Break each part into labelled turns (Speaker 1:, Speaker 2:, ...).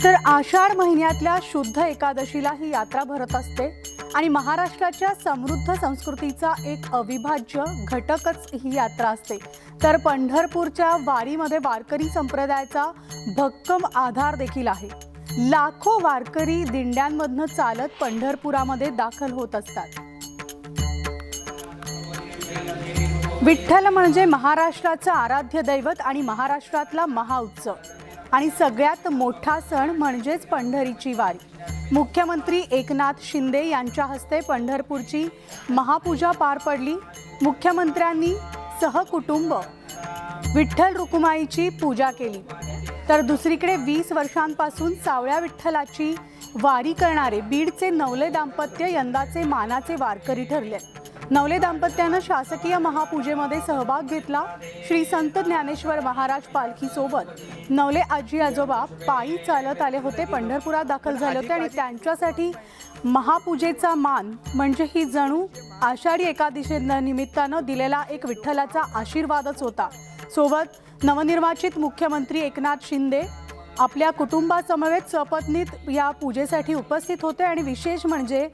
Speaker 1: तर आषाढ महिन्यातल्या शुद्ध एकादशीला ही यात्रा भरत असते आणि महाराष्ट्राच्या समृद्ध संस्कृतीचा एक अविभाज्य घटकच ही यात्रा असते। तर पंढरपूरच्या वारीमध्ये वारकरी संप्रदायाचा भक्कम आधार देखील आहे। लाखो वारकरी दिंड्यांमधनं चालत पंढरपुरामध्ये दाखल होत असतात। विठ्ठल म्हणजे महाराष्ट्राचं आराध्य दैवत आणि महाराष्ट्रातला महाउत्सव आणि सगळ्यात मोठा सण म्हणजेच पंढरीची वारी। मुख्यमंत्री एकनाथ शिंदे यांच्या हस्ते पंढरपूरची महापूजा पार पडली। मुख्यमंत्र्यांनी सहकुटुंब विठ्ठल रुक्माईची पूजा केली। तर दुसरीकडे 20 वर्षांपासून सावळ्या विठ्ठलाची वारी करणारे बीडचे नवले दाम्पत्य यंदाचे मानाचे वारकरी ठरले। नवले दाम्पत्यानं शासकीय महापूजेमध्ये सहभाग घेतला। श्री संत ज्ञानेश्वर महाराज पालखी सोबत नवले आजी आजोबा पायी चालत आले होते, पंढरपुरात दाखल झाले होते आणि त्यांच्यासाठी महापूजेचा मान म्हणजे ही जणू आषाढी एकादशी निमित्तानं दिलेला एक विठ्ठलाचा आशीर्वादच होता। सोबत नवनिर्वाचित मुख्यमंत्री एकनाथ शिंदे आपल्या कुटुंबासमवेत सपत्नीत या पूजेसाठी उपस्थित होते आणि विशेष म्हणजे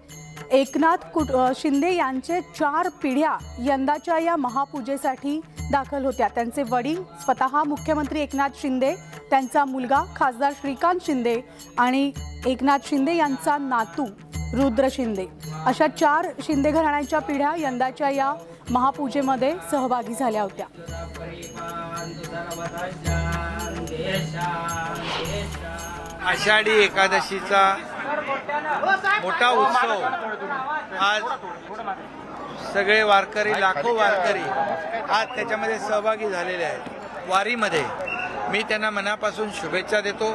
Speaker 1: एकनाथ शिंदे यांचे 4 पिढ्या यंदाच्या या महापूजेसाठी दाखल होत्या। त्यांचे वडील स्वतः मुख्यमंत्री एकनाथ शिंदे, त्यांचा मुलगा खासदार श्रीकांत शिंदे आणि एकनाथ शिंदे यांचा नातू रुद्र शिंदे, अशा 4 शिंदे घराण्यांच्या पिढ्या यंदाच्या या महापूजेमध्ये सहभागी झाल्या होत्या।
Speaker 2: आषाढी एकादशीचा मोठा उत्सव आज सगळे वारकरी, लाखो वारकरी आज त्याच्यामध्ये सहभागी झालेले आहेत। वारीमध्ये मी त्यांना मनापासून शुभेच्छा देतो,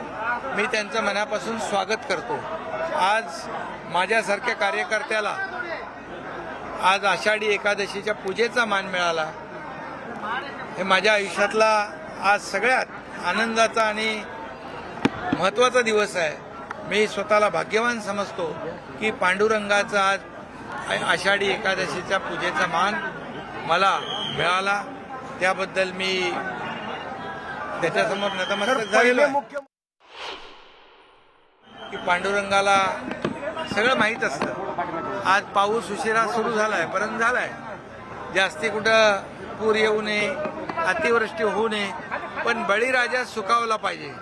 Speaker 2: मी त्यांचं मनापासून स्वागत करतो। आज माझ्यासारख्या कार्यकर्त्याला आज आषाढी एकादशीच्या पूजेचा मान मिळाला, हे माझ्या आयुष्यातला आज सगळ्यात आनंदाचा आणि महत्त्वाचा दिवस आहे। मी स्वतःला भाग्यवान समजतो की पांडुरंगाचा आज आषाढी एकादशीच्या पूजेचा मान मला मिळाला, त्याबद्दल मी त्याच्यासमोर नतमस्तक झालेलो आहे। की पांडुरंगाला सगळं माहीत असतं। आज पाऊस उशिरा सुरू झालाय, परंतु झालाय, जास्ती कुठं पूर येऊ नये, अतिवृष्टी होऊ नये, पण बळीराजा सुखावला पाहिजे,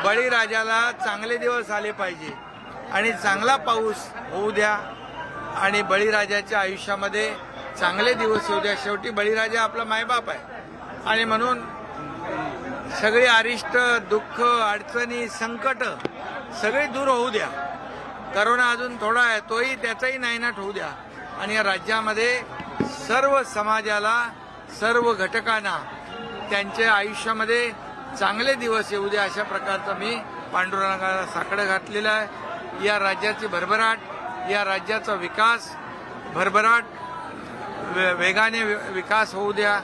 Speaker 2: बळीराजाला चांगले दिवस आले पाहिजे आणि चांगला पाऊस होऊ द्या आणि बळीराजाच्या आयुष्यामध्ये चांगले दिवस येऊ द्या। शेवटी बळीराजा आपला मायबाप आहे आणि म्हणून सगळे अरिष्ट, दुःख, अडचणी, संकट सगळे दूर होऊ द्या। करोना अजून थोडा आहे, तोही त्याचाही नायनाट होऊ द्या आणि या राज्यामध्ये सर्व समाजाला, सर्व घटकांना त्यांच्या आयुष्यामध्ये चांगले दिवस येऊ द्या, अशा प्रकारचा मी पांडुरंगाला साकडं घातलेलं आहे। या राज्याची भरभराट, या राज्याचा विकास भरभराट वेगाने विकास होऊ द्या।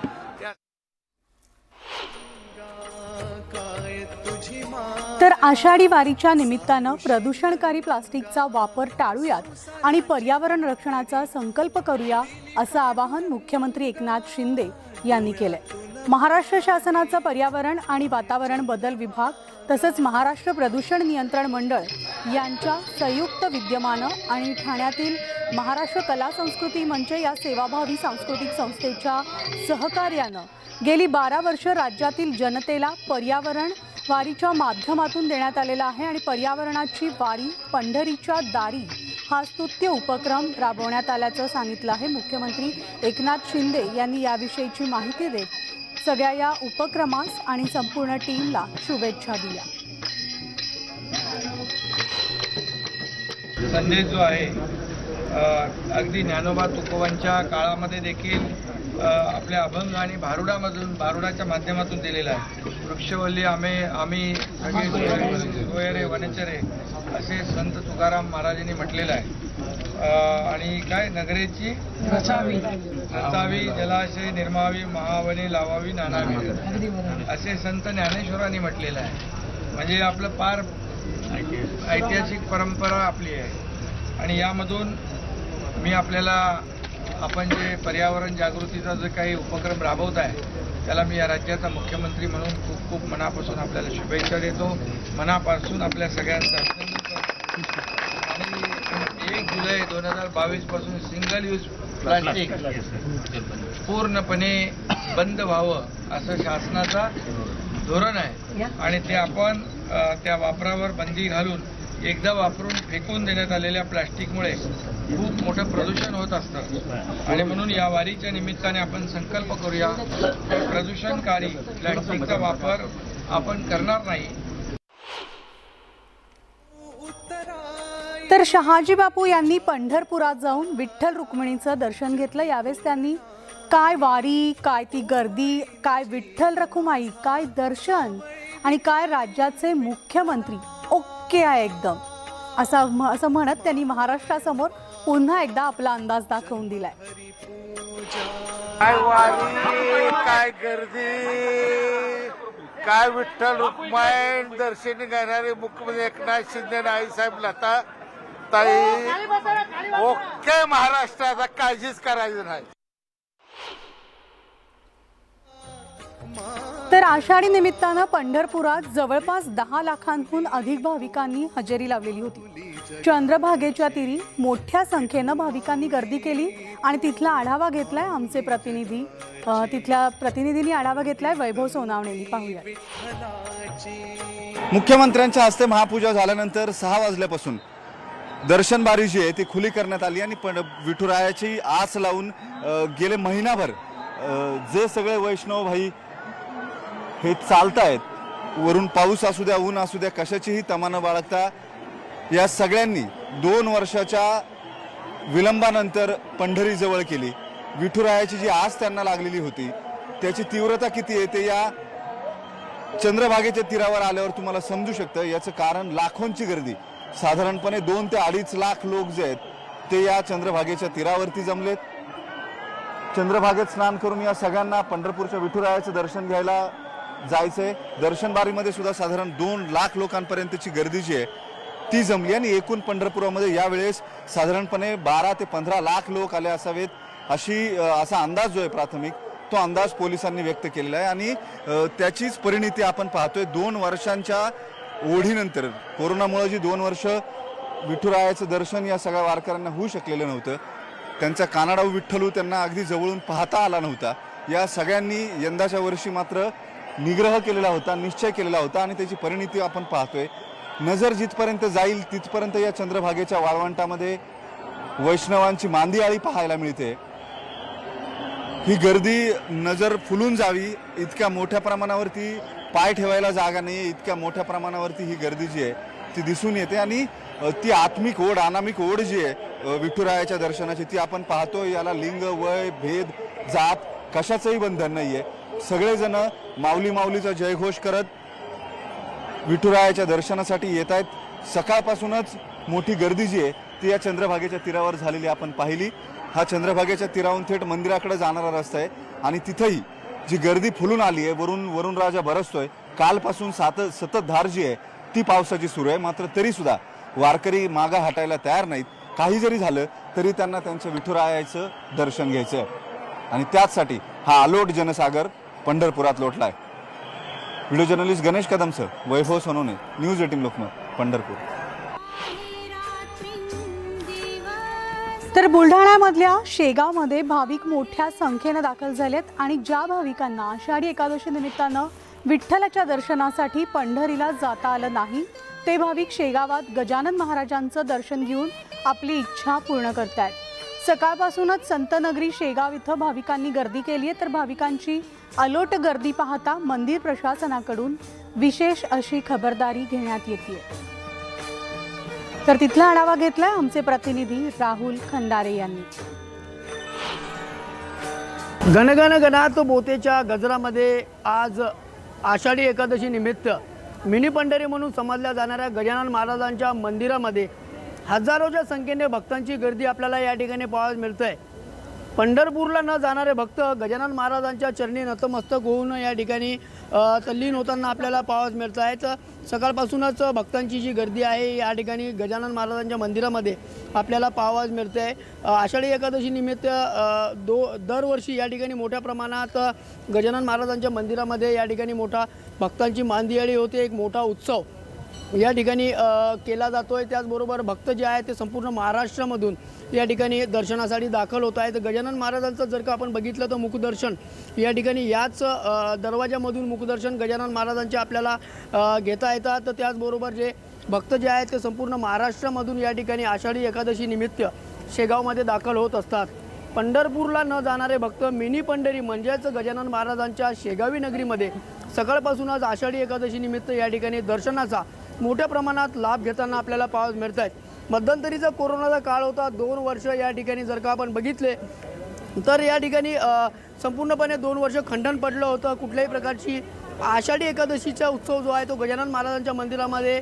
Speaker 1: तर आषाढी वारीच्या निमित्तानं प्रदूषणकारी प्लास्टिकचा वापर टाळूयात आणि पर्यावरण रक्षणाचा संकल्प करूया, असं आवाहन मुख्यमंत्री एकनाथ शिंदे यांनी केलंय। महाराष्ट्र शासनाचा पर्यावरण आणि वातावरण बदल विभाग तसंच महाराष्ट्र प्रदूषण नियंत्रण मंडळ यांच्या संयुक्त विद्यमानं आणि ठाण्यातील महाराष्ट्र कला संस्कृती मंच या सेवाभावी सांस्कृतिक संस्थेच्या सहकार्यानं गेली 12 वर्ष राज्यातील जनतेला पर्यावरण वारीच्या माध्यमातून देण्यात आलेला आहे आणि पर्यावरणाची वारी पंढरीच्या दारी हा स्तुत्य उपक्रम राबवण्यात आल्याचं सांगितलं आहे। मुख्यमंत्री एकनाथ शिंदे यांनी याविषयीची माहिती देत सगळ्या या उपक्रमास आणि संपूर्ण टीमला शुभेच्छा दिल्या।
Speaker 2: संदेश जो आहे अगदी ज्ञानोबा तुकोबांच्या काळामध्ये देखील आपल्या अभंग आणि भारुडाच्या माध्यमातून दिलेला आहे। वृक्षवल्ली आम्ही सगळे सोयरे वनचरे असे संत तुकाराम महाराजांनी म्हटलेलं आहे। आणि काय नगरेची रचावी जलाशय निर्मावी महावने लावावी नानावी असे संत ज्ञानेश्वरांनी म्हटलेलं आहे। म्हणजे आपलं फार ऐतिहासिक परंपरा आपली आहे आणि यामधून मी आपल्याला आपण जे पर्यावरण जागृतीचा जो काही उपक्रम राबवत आहे त्याला मी या राज्याचा मुख्यमंत्री म्हणून खूप खूप मनापासून आपल्याला शुभेच्छा देतो. मनापासून आपल्या सगळ्यांचं अभिनंदन करतो. आणि 1 जुलै 2022 पासून सिंगल यूज प्लास्टिक पूर्णपणे बंद व्हावं असं शासनाचा धोरण आहे. आणि ते आपण त्या वापरावर बंदी घालून एकदा वापरून फेकून देण्यात आलेल्या प्लास्टिकमुळे खूप मोठं प्रदूषण होत असतं. आणि म्हणून या वारीच्या निमित्ताने आपण संकल्प करूया प्रदूषणकारी प्लास्टिकचा वापर आपण करणार नाही.
Speaker 1: तर शहाजी बापू यांनी पंढरपुरात जाऊन विठ्ठल रुक्मिणीचं दर्शन घेतलं. यावेळेस त्यांनी काय वारी, काय ती गर्दी, काय विठ्ठल रखुमाई, काय दर्शन आणि काय राज्याचे मुख्यमंत्री ओके आहे एकदम असं म्हणत त्यांनी महाराष्ट्रासमोर पुन्हा एकदा आपला अंदाज दाखवून दिलाय.
Speaker 3: काय वारी, काय गर्दी, काय विठ्ठल रुक्माई दर्शनी घेणारे मुख्यमंत्री एकनाथ शिंदे आणि आईसाहेब लता ताई ओके महाराष्ट्राचा काळजीच करायची नाही.
Speaker 1: तर आषाढी निमित्तानं पंढरपुरात जवळपास 10 लाखांहून अधिक भाविकांनी हजेरी लावलेली होती. चंद्रभागेच्या तीरी मोठ्या संख्येनं भाविकांनी गर्दी केली आणि तिथला आढावा घेतलाय आमचे प्रतिनिधी. तिथल्या प्रतिनिधींनी आढावा घेतलाय वैभव सोनावणेंनी. पाहूया.
Speaker 4: मुख्यमंत्र्यांच्या हस्ते महापूजा झाल्यानंतर 6 वाजल्यापासून दर्शन बारी जी आहे ती खुली करण्यात आली आणि विठुरायाची आस लावून गेले महिनाभर जे सगळे वैष्णव भाई हे चालतायत, वरून पाऊस असू द्या ऊन असू द्या कशाचीही तमा न बाळगता या सगळ्यांनी 2 वर्षाच्या विलंबानंतर पंढरी जवळ केली. विठुरायाची जी आस त्यांना लागलेली होती त्याची तीव्रता किती आहे ते या चंद्रभागेच्या तीरावर आल्यावर तुम्हाला समजू शकतं. याचं कारण लाखोंची गर्दी, साधारणपणे 2 ते 2.5 लाख लोक जे आहेत ते या चंद्रभागेच्या तीरावरती जमलेत. चंद्रभागेत स्नान करून या सगळ्यांना पंढरपूरच्या विठुरायाचं दर्शन घ्यायला जायचंय. दर्शन बारीमध्ये सुद्धा साधारण 2 लाख लोकांपर्यंतची गर्दी जी आहे ती जमली आणि एकूण पंढरपुरामध्ये यावेळेस साधारणपणे 12 ते 15 लाख लोक आले असावेत असा अंदाज जो आहे प्राथमिक तो अंदाज पोलिसांनी व्यक्त केलेला आहे. आणि त्याचीच परिणिती आपण पाहतोय 2 वर्षांच्या ओढीनंतर. कोरोनामुळे जी 2 वर्ष विठुरायाचं दर्शन या सगळ्या वारकऱ्यांना होऊ शकलेलं नव्हतं, त्यांचा कानाडाऊ विठ्ठलू त्यांना अगदी जवळून पाहता आला नव्हता. या सगळ्यांनी यंदाच्या वर्षी मात्र निग्रह केलेला होता, निश्चय केलेला होता आणि त्याची परिणिती आपण पाहतोय. नजर जिथपर्यंत जाईल तिथपर्यंत या चंद्रभागेच्या वाळवंटामध्ये वैष्णवांची मांदियाळी पाहायला मिळते. ही गर्दी नजर फुलून जावी इतक्या मोठ्या प्रमाणावरती पाय ठेवायला जागा नाही, इतक्या मोठ्या प्रमाणावरती ही गर्दी जी आहे ती दिसून येते. आणि ती आत्मिक ओढ, अनामिक ओढ जी आहे विठुरायाच्या दर्शनाची ती आपण पाहतो. याला लिंग, वय, भेद, जात कशाचंही बंधन नाहीये. सगळेजण माऊली माऊलीचा जयघोष करत विठुरायाच्या दर्शनासाठी येत आहेत. सकाळपासूनच मोठी गर्दी जी आहे ती या चंद्रभागेच्या तीरावर झालेली आपण पाहिली. हा चंद्रभागेच्या तीरावरून थेट मंदिराकडे जाणारा रस्ता आहे आणि तिथेही जी गर्दी फुलून आली आहे. वरून राजा बरसतोय. कालपासून सतत धार जी आहे ती पावसाची सुरू आहे. मात्र तरी सुद्धा वारकरी मागा हटायला तयार नाहीत. काही जरी झालं तरी त्यांना त्यांच्या विठुरायाचं दर्शन घ्यायचं आहे आणि त्याचसाठी हा अलोट जनसागर पंढरपुरात लोटलाय. व्हिडिओ जर्नलिस्ट गणेश कदमसह वैभव सोनवणे, न्यूज 18 लोकमत, पंढरपूर.
Speaker 1: तर बुलढाण्यामधल्या शेगावमध्ये भाविक मोठ्या संख्येनं दाखल झालेत आणि ज्या भाविकांना आषाढी एकादशी निमित्तानं विठ्ठलाच्या दर्शनासाठी पंढरीला जाता आलं नाही ते भाविक शेगावात गजानन महाराजांचं दर्शन घेऊन आपली इच्छा पूर्ण करतायत. सकाळपासूनच संतनगरी शेगाव इथं भाविकांनी गर्दी केली आहे. तर भाविकांची अलोट गर्दी पाहता मंदिर प्रशासनाकडून विशेष अशी खबरदारी घेण्यात येते. तर तिथला आढावा घेतलाय आमचे प्रतिनिधी राहुल खंदारे यांनी.
Speaker 5: गणगण गणात बोतेच्या गजरामध्ये आज आषाढी एकादशी निमित्त मिनी पंढरी म्हणून समजल्या जाणाऱ्या गजानन महाराजांच्या मंदिरामध्ये हजारोच्या संख्येने भक्तांची गर्दी आपल्याला या ठिकाणी पाहायला मिळते आहे. पंढरपूरला न जाणारे भक्त गजानन महाराजांच्या चरणी नतमस्तक होऊन या ठिकाणी तल्लीन होताना आपल्याला पाहावयास मिळत आहेत. सकाळपासूनच भक्तांची जी गर्दी आहे या ठिकाणी गजानन महाराजांच्या मंदिरामध्ये आपल्याला पाहावयास मिळते आहे. आषाढी एकादशी निमित्त दरवर्षी या ठिकाणी मोठ्या प्रमाणात गजानन महाराजांच्या मंदिरामध्ये या ठिकाणी मोठा भक्तांची मांदियाळी होते, एक मोठा उत्सव या ठिकाणी केला जातो आहे. त्याचबरोबर भक्त जे आहेत ते संपूर्ण महाराष्ट्रामधून या ठिकाणी दर्शनासाठी दाखल होत आहेत. गजानन महाराजांचं जर का आपण बघितलं तर मुखदर्शन या ठिकाणी याच दरवाजामधून मुखदर्शन गजानन महाराजांचे आपल्याला घेता येतात. तर त्याचबरोबर जे भक्त जे आहेत ते संपूर्ण महाराष्ट्रामधून या ठिकाणी आषाढी एकादशी निमित्त शेगावमध्ये दाखल होत असतात. पंढरपूरला न जाणारे भक्त मिनी पंढरी म्हणजेच गजानन महाराजांच्या शेगावी नगरीमध्ये सकाळपासूनच आषाढी एकादशी निमित्त या ठिकाणी दर्शनाचा मोठ्या प्रमाणात लाभ घेताना आपल्याला पाहावयास मिळत आहेत. मध्यंतरीचा कोरोनाचा काळ होता, 2 वर्ष या ठिकाणी जर का आपण बघितले तर या ठिकाणी संपूर्णपणे 2 वर्ष खंडन पडलं होतं. कुठल्याही प्रकारची आषाढी एकादशीचा उत्सव जो आहे तो गजानन महाराजांच्या मंदिरामध्ये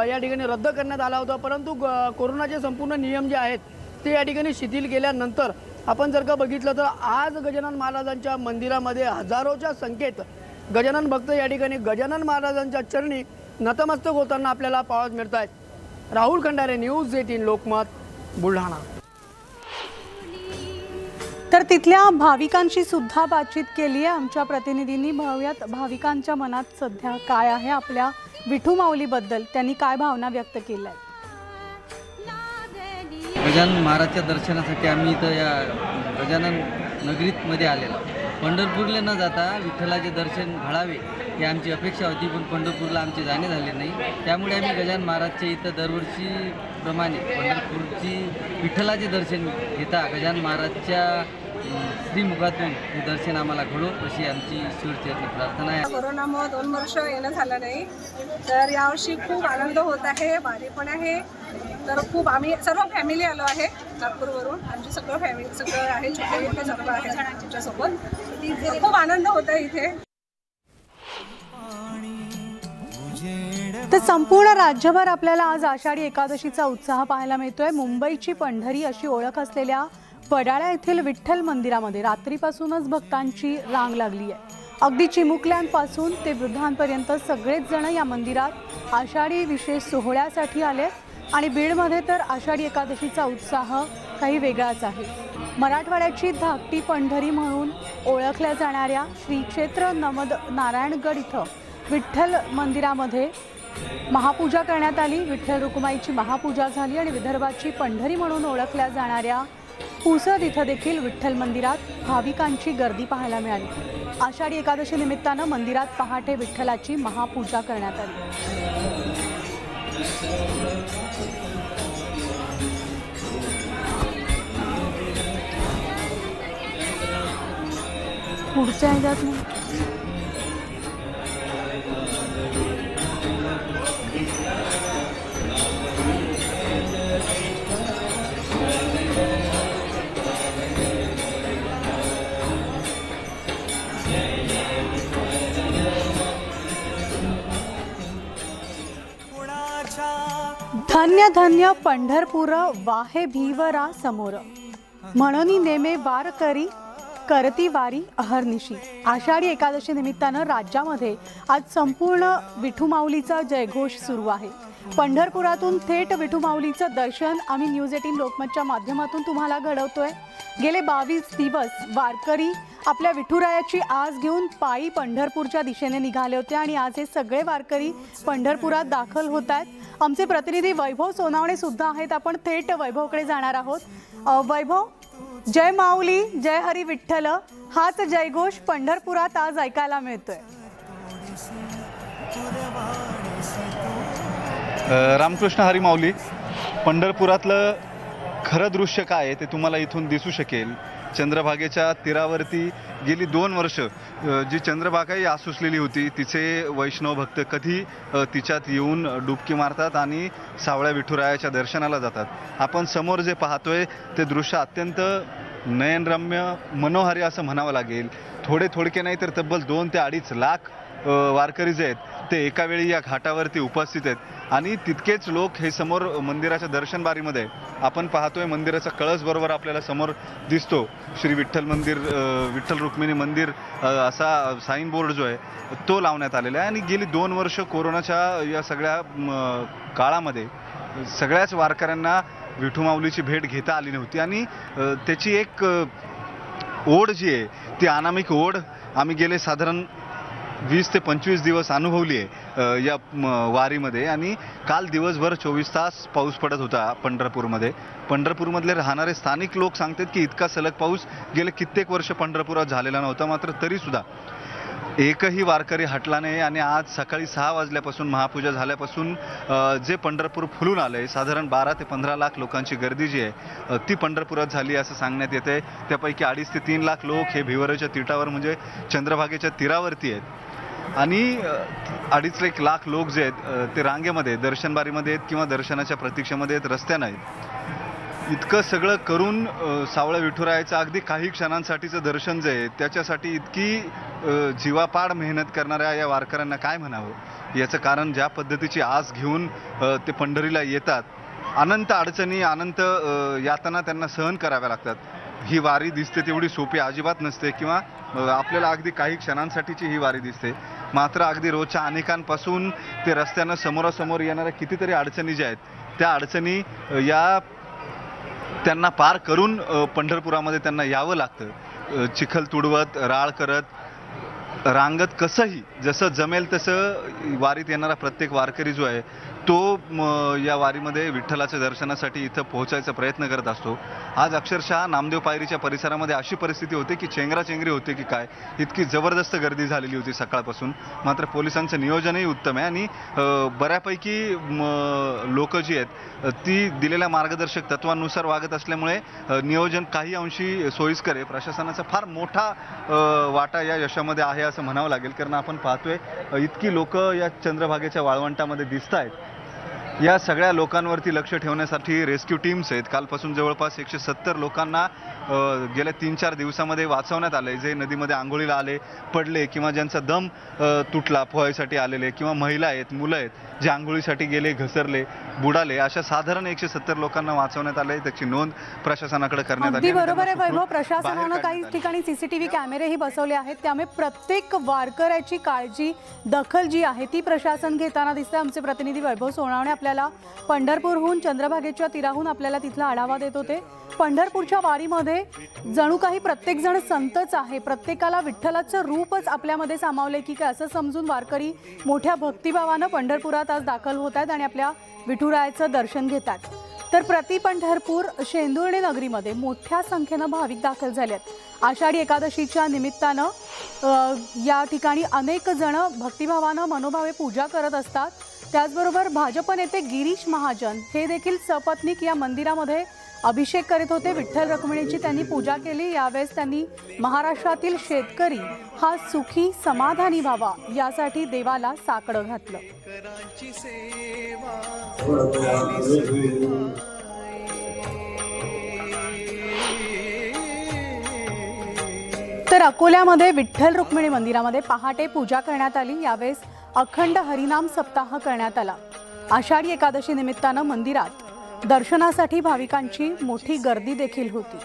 Speaker 5: या ठिकाणी रद्द करण्यात आला होता. परंतु कोरोनाचे संपूर्ण नियम जे आहेत ते या ठिकाणी शिथिल केल्यानंतर आपण जर का बघितलं तर आज गजानन महाराजांच्या मंदिरामध्ये हजारोच्या संख्येत गजानन भक्त या ठिकाणी गजानन महाराजांच्या चरणी नतमस्तक होताना आपल्याला पाहावयास मिळत आहेत. राहुल खंडारे, न्यूज 18 लोकमत, बुलढाणा.
Speaker 1: तर तिथल्या भाविकांशी सुद्धा बातचीत केली आहे आमच्या प्रतिनिधींनी. भाव्यात भाविकांच्या मनात सध्या काय आहे, आपल्या विठू माऊलीबद्दल त्यांनी काय भावना व्यक्त केल्या आहेत.
Speaker 6: गजानन महाराजच्या दर्शनासाठी आम्ही इथं या गजानन नगरीमध्ये आलेलो. पंढरपूरला न जाता विठ्ठलाचे दर्शन घडावे ही आमची अपेक्षा होती, पण पंढरपूरला आमचे जाणे झाले नाही. त्यामुळे आम्ही गजानन महाराजच्या इथं दरवर्षीप्रमाणे पंढरपूरची विठ्ठलाचे दर्शन घेता गजानन महाराजच्या श्रीमुखातून हे दर्शन आम्हाला घडो अशी आमची ईश्वरचरणी प्रार्थना आहे.
Speaker 7: कोरोनामुळे 2 वर्ष येणं झालं नाही, तर यावर्षी खूप आनंद होत आहे, भारी पण आहे. तर खूप आम्ही सर्व फॅमिली आलो आहे नागपूरवरून, आमची सगळं आहे, छोटे मोठे सर्व आहे आमच्यासोबत. खूप आनंद होत आहे इथे.
Speaker 1: तर संपूर्ण राज्यभर आपल्याला आज आषाढी एकादशीचा उत्साह पाहायला मिळतोय. मुंबईची पंढरी अशी ओळख असलेल्या वडाळा येथील विठ्ठल मंदिरामध्ये रात्रीपासूनच भक्तांची रांग लागली आहे. अगदी चिमुकल्यांपासून ते वृद्धांपर्यंत सगळेच जण या मंदिरात आषाढी विशेष सोहळ्यासाठी आले आणि बीडमध्ये तर आषाढी एकादशीचा उत्साह काही वेगळाच आहे. मराठवाड्याची धाकटी पंढरी म्हणून ओळखल्या जाणाऱ्या श्री क्षेत्र नमद नारायणगड इथं विठ्ठल मंदिरामध्ये महापूजा करण्यात आली. विठ्ठल रुक्माईची महापूजा झाली आणि विदर्भाची पंढरी म्हणून ओळखल्या जाणाऱ्या पुसद इथं देखील विठ्ठल मंदिरात भाविकांची गर्दी पाहायला मिळाली. आषाढी एकादशी निमित्तानं मंदिरात पहाटे विठ्ठलाची महापूजा करण्यात आली. पुढच्या ह्याच्यात नाही. धन्य धन्य पंढरपूर वाहे भीवरा समोर, म्हणून नेमे वार करी करती वारी अहर्निशी. आषाढी एकादशी निमित्तानं राज्यामध्ये आज संपूर्ण विठू माऊलीचा जयघोष सुरू आहे. पंढरपुरातून थेट विठू माऊलीचं दर्शन आम्ही न्यूज 18 लोकमतच्या माध्यमातून तुम्हाला घडवतोय. गेले 22 दिवस वारकरी आपल्या विठुरायाची आस घेऊन पायी पंढरपूरच्या दिशेने निघाले होते आणि आज हे सगळे वारकरी पंढरपुरात दाखल होत आहेत. आमचे प्रतिनिधी वैभव सोनावणे सुद्धा आहेत. आपण थेट वैभवकडे जाणार आहोत. वैभव, जय माऊली, जय हरी विठ्ठल हाच जयघोष पंढरपुरात आज ऐकायला मिळतोय.
Speaker 4: रामकृष्ण हरी माऊली. पंढरपुरातलं खरं दृश्य काय आहे ते तुम्हाला इथून दिसू शकेल. चंद्रभागेच्या तीरावरती गेली 2 वर्ष जी चंद्रभागाही आसुसलेली होती, तिचे वैष्णव भक्त कधी तिच्यात येऊन डुबकी मारतात आणि सावळ्या विठुरायाच्या दर्शनाला जातात. आपण समोर जे पाहतोय ते दृश्य अत्यंत नयनरम्य, मनोहारी असं म्हणावं लागेल. थोडके नाही तर तब्बल 2 ते 2.5 लाख वारकरी जे आहेत ते एका वेळी या घाटावरती उपस्थित आहेत आणि तितकेच लोक हे समोर मंदिराच्या दर्शन बारीमध्ये आपण पाहतोय. मंदिराचा कळस बरोबर आपल्याला समोर दिसतो. श्री विठ्ठल मंदिर, विठ्ठल रुक्मिणी मंदिर असा साईन बोर्ड जो आहे तो लावण्यात आलेला आहे. आणि गेली 2 वर्ष कोरोनाच्या या सगळ्या काळामध्ये सगळ्याच वारकऱ्यांना विठू माऊलीची भेट घेता आली नव्हती आणि त्याची एक ओढ जी आहे ती अनामिक ओढ आम्ही गेले साधारण 20 ते 25 दिवस अनुभवली आहे या वारीमध्ये. आणि काल दिवसभर 24 तास पाऊस पडत होता पंढरपूरमध्ये. पंढरपूरमधले राहणारे स्थानिक लोक सांगतात की इतका सलग पाऊस गेले कित्येक वर्ष पंढरपुरात झालेला नव्हता. मात्र तरीसुद्धा एकही वारकरी हटला नाही आणि आज सकाळी 6 वाजल्यापासून महापूजा झाल्यापासून जे पंढरपूर फुलून आलंय, साधारण 12 ते 15 लाख लोकांची गर्दी जी आहे ती पंढरपुरात झाली असं सांगण्यात येते. त्यापैकी 2.5 ते 3 लाख लोक हे भिवराच्या तिठावर म्हणजे चंद्रभागेच्या तीरावरती आहेत आणि 2.5 लाख लोक जे आहेत ते रांगेमध्ये दर्शनबारीमध्ये आहेत किंवा दर्शनाच्या प्रतीक्षेमध्ये आहेत, रस्त्यानं आहेत. इतकं सगळं करून सावळ्या विठुरायाचं अगदी काही क्षणांसाठीचं दर्शन जे आहे त्याच्यासाठी इतकी जीवापाड मेहनत करणाऱ्या या वारकऱ्यांना काय म्हणावं. याचं कारण ज्या पद्धतीची आस घेऊन ते पंढरीला येतात, अनंत अडचणी, अनंत यातना त्यांना सहन कराव्या लागतात. ही वारी दिसते तेवढी सोपी अजिबात नसते किंवा आपल्याला अगदी काही क्षणांसाठीची ही वारी दिसते. मात्र अगदी रोजच्या अनेकांपासून ते रस्त्यानं समोरासमोर येणाऱ्या कितीतरी अडचणी ज्या आहेत त्या अडचणी या त्यांना पार करून पंढरपुरामध्ये त्यांना यावं लागतं. चिखल तुडवत, राळ करत, रांगत, कसंही जसं जमेल तसं वारीत येणारा प्रत्येक वारकरी जो आहे तो या वारीमध्ये विठ्ठलाच्या दर्शनासाठी इथं पोहोचायचा प्रयत्न करत असतो. आज अक्षरशः नामदेव पायरीच्या परिसरामध्ये अशी परिस्थिती होती की चेंगराचेंगरी होते की काय, इतकी जबरदस्त गर्दी झालेली होती सकाळपासून. मात्र पोलिसांचं नियोजनही उत्तम आहे आणि बऱ्यापैकी लोक जी आहेत ती दिलेल्या मार्गदर्शक तत्वांनुसार वागत असल्यामुळे नियोजन काही अंशी सोयीस्कर आहे. प्रशासनाचा फार मोठा वाटा या यशामध्ये आहे असं म्हणावं लागेल, कारण आपण पाहतोय इतकी लोक या चंद्रभागेच्या वाळवंटामध्ये दिसत आहेत. या सगळ्या लोकांवरती लक्ष ठेवण्यासाठी रेस्क्यू टीम्स आहेत. कालपासून जवळपास 170 लोकांना गेल्या 3-4 दिवसामध्ये वाचवण्यात आले, जे नदीमध्ये आंघोळीला आले, पडले किंवा ज्यांचा दम तुटला पोहायसाठी आलेले, किंवा महिला आहेत, मुलं आहेत जे आंघोळीसाठी गेले, घसरले, बुडाले, अशा साधारण 170 लोकांना वाचवण्यात आले. त्याची नोंद प्रशासनाकडे करण्यात आली.
Speaker 1: अगदी बरोबर आहे वैभव. प्रशासनानं काही ठिकाणी CCTV कॅमेरेही बसवले आहेत, त्यामुळे प्रत्येक वारकऱ्याची काळजी, दखल जी आहे ती प्रशासन घेताना दिसते. आमचे प्रतिनिधी वैभव सोनावणे आपल्याला पंढरपूरहून, चंद्रभागेच्या तीराहून आपल्याला तिथला आढावा देत होते. पंढरपूरच्या वारीमध्ये जणू काही प्रत्येक जण संतच आहे, प्रत्येकाला विठ्ठलाचं रूपच आपल्यामध्ये सामावले की काय असं समजून वारकरी मोठ्या भक्तिभावानं पंढरपुरात आज दाखल होत आहेत आणि आपल्या विठुरायाचं दर्शन घेतात. तर प्रति पंढरपूर शेंदुर्णी नगरीमध्ये मोठ्या संख्येनं भाविक दाखल झाले आहेत. आषाढी एकादशीच्या निमित्तानं या ठिकाणी अनेक जण भक्तिभावानं मनोभावे पूजा करत असतात. त्याचबरोबर भाजप नेते गिरीश महाजन हे देखील सपत्नीक या मंदिरामध्ये अभिषेक करीत होते. विठ्ठल रखुमाईची त्यांनी पूजा केली. यावेळेस त्यांनी महाराष्ट्रातील शेतकरी हा सुखी समाधानी व्हावा यासाठी देवाला साकडं घातलं. तर अकोल्यामध्ये विठ्ठल रुक्मिणी मंदिरामध्ये पहाटे पूजा करण्यात आली. यावेळेस अखंड हरिनाम सप्ताह करण्यात आला. आषाढी एकादशी निमित्तानं मंदिरात दर्शनासाठी भाविकांची मोठी गर्दी देखील होती.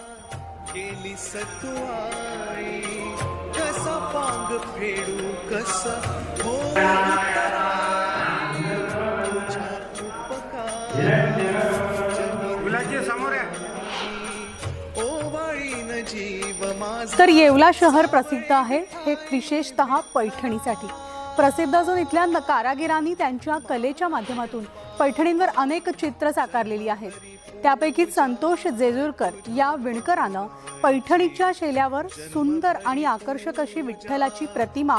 Speaker 1: तर येवला शहर प्रसिद्ध आहे हे विशेषतः पैठणीसाठी. प्रसिद्ध असून इथल्या कारागिरांनी त्यांच्या कलेच्या माध्यमातून पैठणींवर अनेक चित्र साकारलेली आहेत. त्यापैकी संतोष जेजुरकर या विणकरानं पैठणीच्या शेल्यावर सुंदर आणि आकर्षक अशी विठ्ठलाची प्रतिमा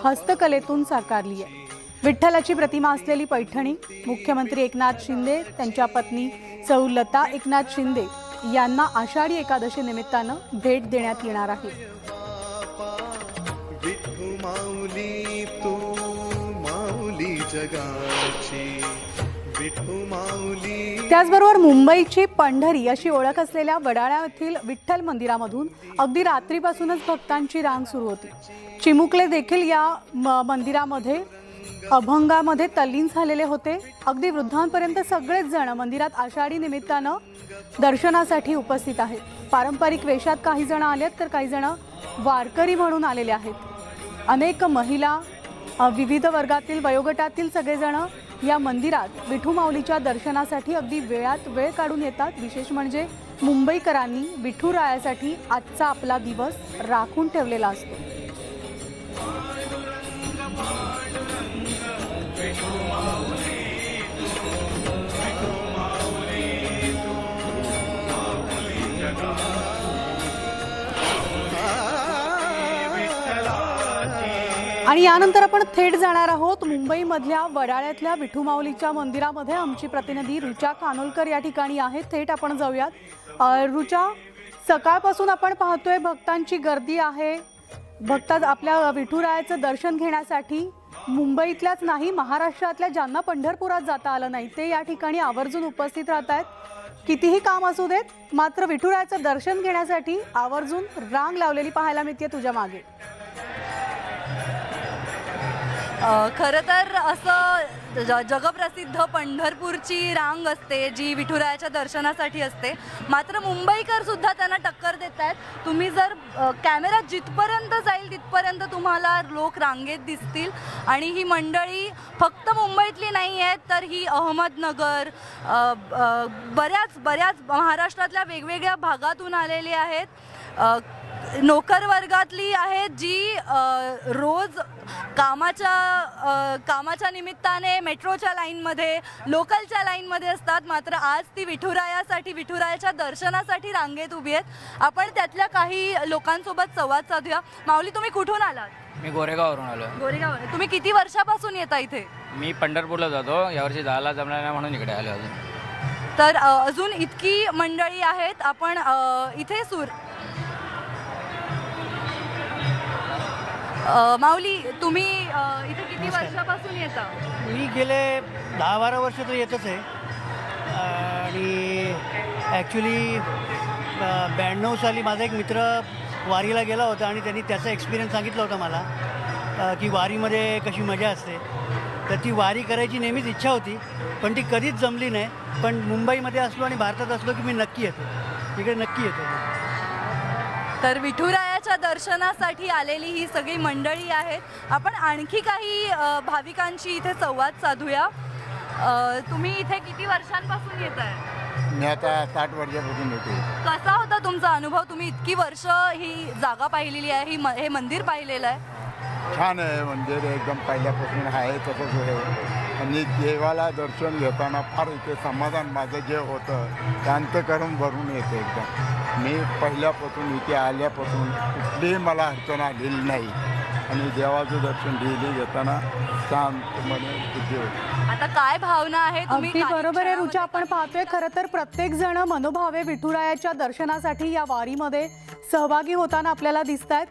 Speaker 1: हस्तकलेतून साकारली आहे. विठ्ठलाची प्रतिमा असलेली पैठणी मुख्यमंत्री एकनाथ शिंदे, त्यांच्या पत्नी सौ लता एकनाथ शिंदे यांना आषाढी एकादशी निमित्तानं भेट देण्यात येणार आहे. त्याचबरोबर मुंबईची पंढरी अशी ओळख असलेल्या वडाळा येथील विठ्ठल मंदिरामधून अगदी रात्रीपासूनच भक्तांची रांग सुरू होती. चिमुकले देखील या मंदिरामध्ये अभंगामध्ये तल्लीन झालेले होते. अगदी वृद्धांपर्यंत सगळेच जण मंदिरात आषाढी निमित्तानं दर्शनासाठी उपस्थित आहेत. पारंपरिक वेशात काही जण आलेत तर काही जण वारकरी म्हणून आलेले आहेत. अनेक महिला, विविध वर्गातील वयोगटातील सगळेजण या मंदिरात विठू माऊलीच्या दर्शनासाठी अगदी वेळात वेळ काढून येतात. विशेष म्हणजे मुंबईकरांनी विठुरायासाठी आजचा आपला दिवस राखून ठेवलेला असतो. आणि यानंतर आपण थेट जाणार आहोत मुंबईमधल्या वडाळ्यातल्या विठू माऊलीच्या मंदिरामध्ये. आमची प्रतिनिधी रुचा कानोलकर या ठिकाणी आहे. थेट आपण जाऊयात. रुचा, सकाळपासून आपण पाहतोय भक्तांची गर्दी आहे. भक्त आपल्या विठुरायाचं दर्शन घेण्यासाठी मुंबईतल्याच नाही, महाराष्ट्रातल्या ज्यांना पंढरपुरात जाता आलं नाही ते या ठिकाणी आवर्जून उपस्थित राहत आहेत. कितीही काम असू देत, मात्र विठुरायाचं दर्शन घेण्यासाठी आवर्जून रांग लावलेली पाहायला मिळते तुझ्या मागे.
Speaker 8: खरं तर असं जगप्रसिद्ध पंढरपूरची रांग असते जी विठुरायाच्या दर्शनासाठी असते. मात्र मुंबईकर सुद्धा त्यांना टक्कर देत आहेत. तुम्ही जर कॅमेरा जिथपर्यंत जाईल तिथपर्यंत तुम्हाला लोक रांगेत दिसतील. आणि ही मंडळी फक्त मुंबईतली नाही आहेत, तर ही अहमदनगर, बऱ्याच महाराष्ट्रातल्या वेगवेगळ्या भागातून आलेली आहेत. नोकर वर्गातली आहेत जी रोज कामाच्या निमित्ताने मेट्रोच्या लाईनमध्ये, लोकलच्या लाईनमध्ये असतात. मात्र आज ती विठुरायाच्या दर्शनासाठी रांगेत उभी आहेत. आपण त्यातल्या काही लोकांसोबत संवाद साधूया. माऊली, तुम्ही कुठून आलात?
Speaker 9: मी गोरेगाववरून आलो.
Speaker 8: गोरेगाव. तुम्ही किती वर्षापासून येता इथे?
Speaker 9: मी पंढरपूरला जातो. यावर्षी जायला जमणार नाही म्हणून इकडे आलो अजून.
Speaker 8: तर अजून इतकी मंडळी आहेत. आपण इथे माऊली, तुम्ही इथे किती वर्षापासून येता?
Speaker 5: मी गेले 10-12 वर्ष तर येतच आहे. आणि ॲक्च्युली 92 साली माझा एक मित्र वारीला गेला होता आणि त्यांनी त्याचा एक्सपिरियन्स सांगितला होता मला की वारीमध्ये कशी मजा असते. तर ती वारी करायची नेहमीच इच्छा होती, पण ती कधीच जमली नाही. पण मुंबईमध्ये असलो आणि भारतात असलो की मी नक्की येतो, इकडे नक्की येतो.
Speaker 8: तर विठुरायाच्या दर्शनासाठी आलेली ही सगळी मंडळी आहेत. आपण आणखी काही भाविकांशी इथे संवाद साधूया. तुम्ही इथे किती वर्षांपासून येत आहे?
Speaker 3: मी आता 60 वर्षापासून येते.
Speaker 8: कसा होता तुमचा अनुभव? तुम्ही इतकी वर्ष ही जागा पाहिलेली आहे, हे मंदिर पाहिलेलं आहे.
Speaker 3: छान आहे मंदिर, एकदम पहिल्यापासून आहे तसंच आहे. आणि देवाला दर्शन घेताना फार इथे समाधान माझं जे होतं ते अंतःकरण भरून येते एकदम. मी पहिल्यापासून इथे आल्यापासून कुठलीही मला अडचण आलेली नाही. आणि देवाचं दर्शन डेली घेताना शांतपणे बुद्धी होते.
Speaker 8: आता काय भावना आहे?
Speaker 1: अगदी बरोबर आहे रुचा. आपण पाहतोय खरं तर प्रत्येक जण मनोभावे विठुरायाच्या दर्शनासाठी या वारीमध्ये सहभागी होताना आपल्याला दिसत आहेत.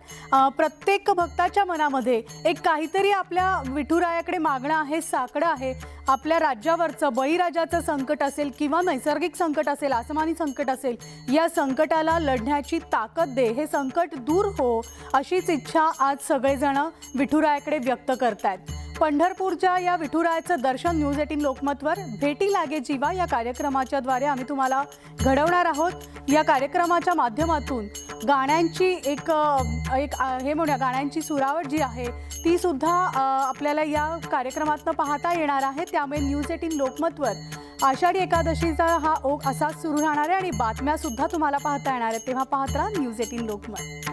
Speaker 1: प्रत्येक भक्ताच्या मनामध्ये एक काहीतरी आपल्या विठुरायाकडे मागणं आहे, साकडं आहे. आपल्या राज्यावरचं बळीराजाचं संकट असेल किंवा नैसर्गिक संकट असेल, आसमानी संकट असेल, या संकटाला लढण्याची ताकद दे, हे संकट दूर हो, अशीच इच्छा आज सगळेजण विठुरायाकडे व्यक्त करतायत. पंढरपूरच्या या विठुरायाचं दर्शन न्यूज 18 लोकमतवर भेटी लागे जीवा या कार्यक्रमाच्या द्वारे आम्ही तुम्हाला घडवणार आहोत. या कार्यक्रमाच्या माध्यमातून गाण्यांची एक हे म्हणूया, गाण्यांची सुरावट जी आहे ती सुद्धा आपल्याला या कार्यक्रमातनं पाहता येणार आहे. त्यामुळे न्यूज 18 लोकमतवर आषाढी एकादशीचा हा ओघ असाच सुरू राहणार आहे आणि बातम्या सुद्धा तुम्हाला पाहता येणार आहेत. तेव्हा पाहत राहा न्यूज 18 लोकमत.